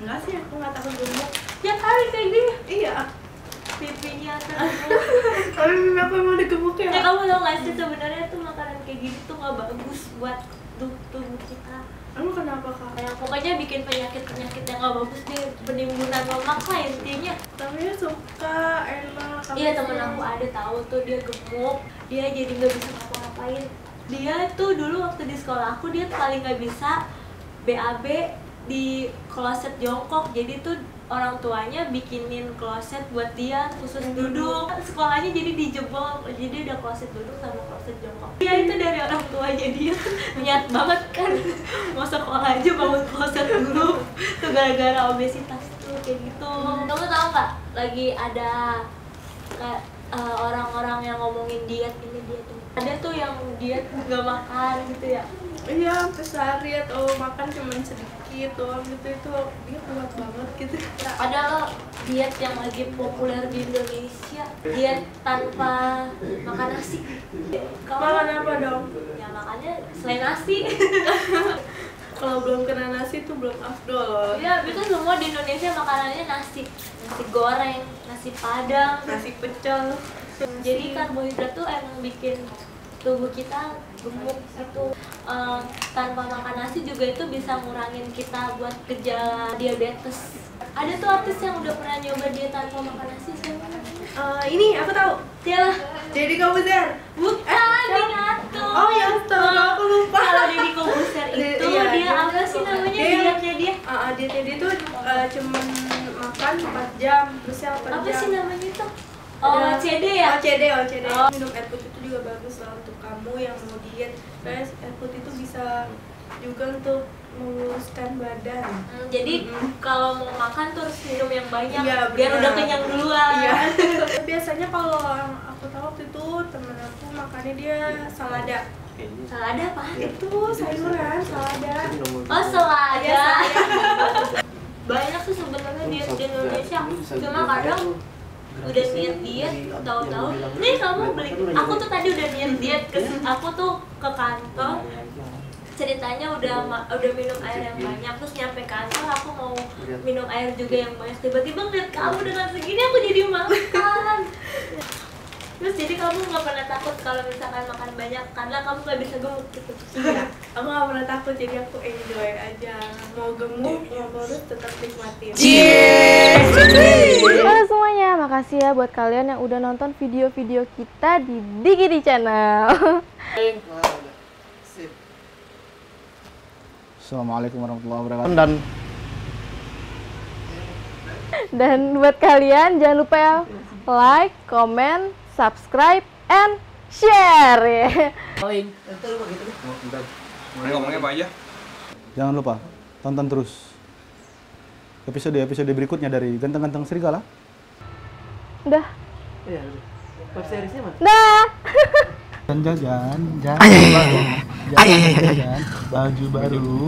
enggak sih, aku nggak takut gemuk. Ya kali kayak gini. Iya. Pipinya tergemuk. Tapi pipi aku emang udah gemuk ya. Kamu tau gak sih sebenarnya tuh makanan kayak gini tuh nggak bagus buat tubuh kita. Emang kenapa kak? Kayak pokoknya bikin penyakit yang nggak bagus di penimbunan lemak lah intinya. Tapi dia suka enak. Iya, temen aku ada tahu tuh dia gemuk, dia jadi nggak bisa ngapa-ngapain. Dia tuh dulu waktu di sekolah aku dia paling nggak bisa BAB di kloset jongkok. Jadi tuh orang tuanya bikinin kloset buat dia khusus duduk. Sekolahnya jadi dijebol, jadi ada kloset duduk sama kloset jongkok. Dia itu dari orang tuanya dia niat banget kan mau sekolah aja bangun kloset dulu. Tuh gara-gara obesitas tuh kayak gitu. Kamu tahu nggak? Lagi ada kayak orang-orang yang ngomongin diet ini diet ini. Ada tuh yang diet nggak makan gitu ya. Iya, sampai sehari atau makan cuma sedikit doang gitu, itu dia kuat banget gitu. Ada loh diet yang lagi populer di Indonesia, diet tanpa makan nasi. Makan apa dong? Ya makannya selain nasi. Kalau belum kena nasi tuh belum afdol. Ya, itu semua di Indonesia makanannya nasi, nasi goreng, nasi padang, Nasi pecel. Jadi karbohidrat tuh emang bikin tubuh kita gemuk gitu. Tanpa makan nasi juga itu bisa ngurangin kita buat gejala diabetes. Ada tuh artis yang udah pernah nyoba diet tanpa makan nasi siapa? Ini aku tahu. Dia Deddy Corbuzier. bukan Minato. Oh ya, astaga, aku lupa. Kalau Deddy Corbuzier itu Iya, dia apa sih namanya dietnya dia? Dietnya dia tuh cuman makan 4 jam, terus yang 4 Apa jam. sih namanya itu? OCD ya? OCD. Oh. Minum air putih itu juga bagus lah untuk kamu yang mau diet. Karena air putih itu bisa juga untuk meluruskan badan. Jadi kalau mau makan tuh harus minum yang banyak, Iya, biar benar. udah kenyang duluan. Iya. Biasanya kalau yang aku tahu waktu itu temen aku makannya dia salada. Salada apa? Itu sayuran salada. Oh, selada. Iya, Banyak sih sebenarnya diet di Indonesia. Cuma kadang udah niat diet, tahu-tahu nih kamu beli. Aku tuh tadi udah niat diet aku tuh ke kantor. Ceritanya udah minum air yang banyak, terus nyampe kantor aku mau minum air juga yang banyak, tiba-tiba ngeliat kamu dengan segini aku jadi makan. Terus jadi kamu nggak pernah takut kalau misalkan makan banyak karena kamu nggak bisa gemuk gitu? Iya, aku nggak pernah takut, jadi aku enjoy aja. Mau gemuk, mau kurus tetap nikmatin. Halo semuanya, makasih ya buat kalian yang udah nonton video-video kita di Digidi Channel. Assalamualaikum warahmatullahi wabarakatuh. Dan buat kalian jangan lupa ya like, comment, subscribe, and share ya. Ngomongnya apa aja? Jangan lupa tonton terus episode berikutnya dari Ganteng-Ganteng Serigala. Udah. Iya, web seriesnya mana? Dah. Jajan, baju baru.